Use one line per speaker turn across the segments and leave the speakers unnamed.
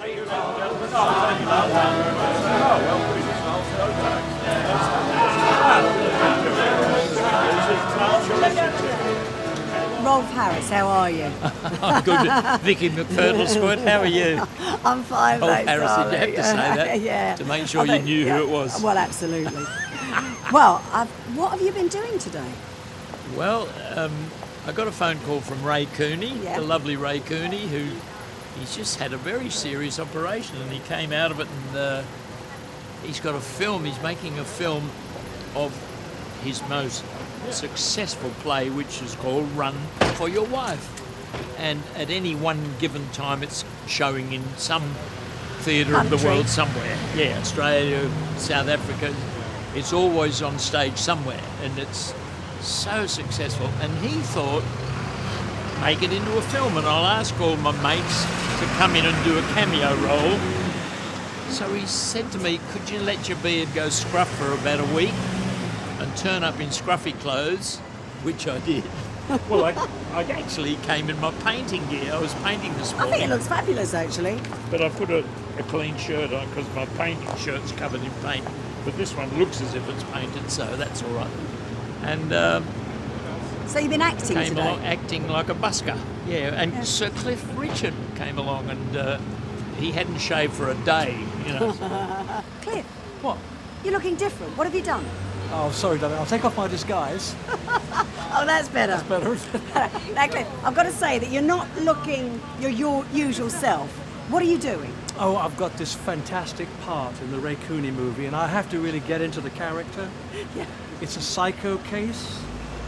Rolf Harris, how are you?
I'm good. Vicki McFurdleswood, how are you?
I'm fine,
Rolf
thanks,
Harris, did you have to say that?
Yeah.
To make sure you knew who it was.
Well, absolutely. Well, what have you been doing today?
Well, I got a phone call from Ray Cooney, the lovely Ray Cooney, who he's just had a very serious operation and he came out of it and he's got a film, he's making a film of his most successful play, which is called Run for Your Wife. And at any one given time it's showing in some theatre of the world somewhere. Yeah, Australia, South Africa, it's always on stage somewhere and it's so successful. And he thought, make it into a film and I'll ask all my mates to come in and do a cameo role. So he said to me, could you let your beard go scruff for about a week and turn up in scruffy clothes, which I did. Well, I actually came in my painting gear. I was painting this morning.
I think it looks fabulous, actually.
But I put a clean shirt on because my painting shirt's covered in paint. But this one looks as if it's painted, so that's all right. And
so you've been acting
came
today?
along acting like a busker. Yeah, and Sir Cliff Richard came along and he hadn't shaved for a day, you know.
Cliff.
What?
You're looking different. What have you done?
Oh, sorry, darling. I'll take off my disguise.
Oh, that's better.
That's better.
Now, Cliff, I've got to say that you're not looking your usual self. What are you doing?
Oh, I've got this fantastic part in the Ray Cooney movie, and I have to really get into the character.
Yeah.
It's a psycho case.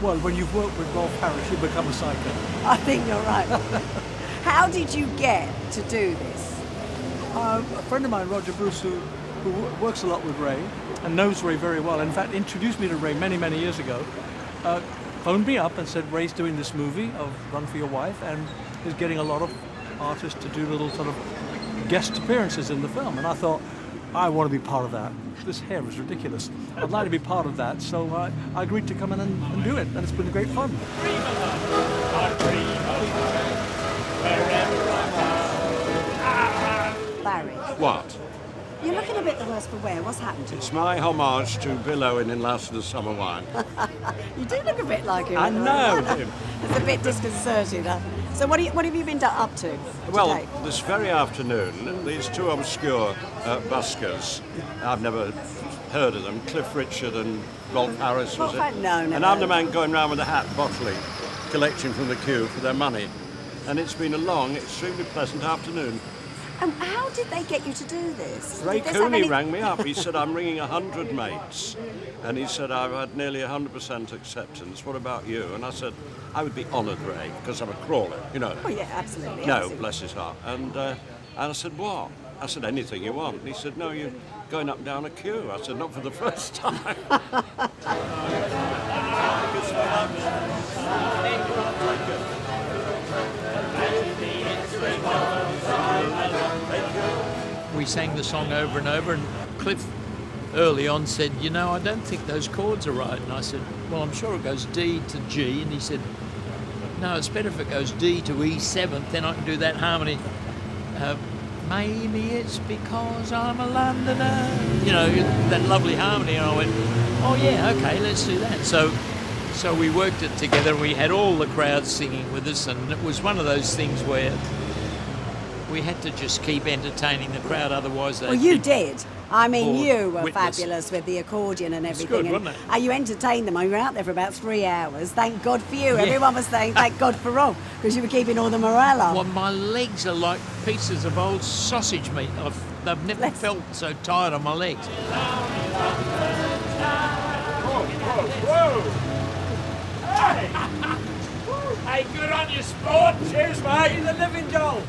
Well, when you've worked with Rolf Harris, you become a psycho.
I think you're right. How did you get to do this?
A friend of mine, Roger Bruce, who works a lot with Ray and knows Ray very well, in fact introduced me to Ray many, many years ago, phoned me up and said, Ray's doing this movie of Run for Your Wife and is getting a lot of artists to do little sort of guest appearances in the film. And I thought, I want to be part of that. This hair is ridiculous. I'd like to be part of that. So I agreed to come in and do it, and it's been great fun.
Barry.
What?
You're looking a bit the worse for wear. What's happened to you?
It's my homage to Bill Owen in Last of the Summer Wine.
You do look a bit like him.
I know him.
It's a bit disconcerting. So what have you been up to
Well,
today?
this very afternoon, these two obscure buskers, I've never heard of them, Cliff Richard and Rolf Harris, was it?
No.
And I'm the man going round with a hat bottling, collecting from the queue for their money. And it's been a long, extremely pleasant afternoon.
And how did they get you to do this?
Ray
Did this have
Cooney
any-
rang me up. He said, I'm ringing 100 mates. And he said, I've had nearly 100% acceptance. What about you? And I said, I would be honoured, Ray, because I'm a crawler, you know.
Oh, yeah, absolutely.
No,
absolutely.
bless his heart. And I said, what? I said, anything you want. And he said, no, you're going up and down a queue. I said, not for the first time.
We sang the song over and over, and Cliff early on said, you know, I don't think those chords are right. And I said, well, I'm sure it goes D to G. And he said, no, it's better if it goes D to E7th, then I can do that harmony. Maybe it's because I'm a Londoner. You know, that lovely harmony. And I went, oh, yeah, okay, let's do that. So we worked it together, and we had all the crowd singing with us, and it was one of those things where we had to just keep entertaining the crowd, otherwise they...
Well, you did. I mean, you were
witness.
fabulous with the accordion and everything.
It's good,
and
wasn't it?
You entertained them. You were out there for about 3 hours. Thank God for you. Everyone was saying, thank God for Rolf, because you were keeping all the morale up.
Well, my legs are like pieces of old sausage meat. I've never felt so tired on my legs.
Whoa! Hey, good on you, sport. Cheers, mate. The living doll.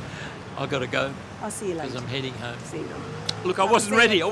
I got to go
I'll see you later.
because I'm heading home.
See you.
Look, I wasn't ready.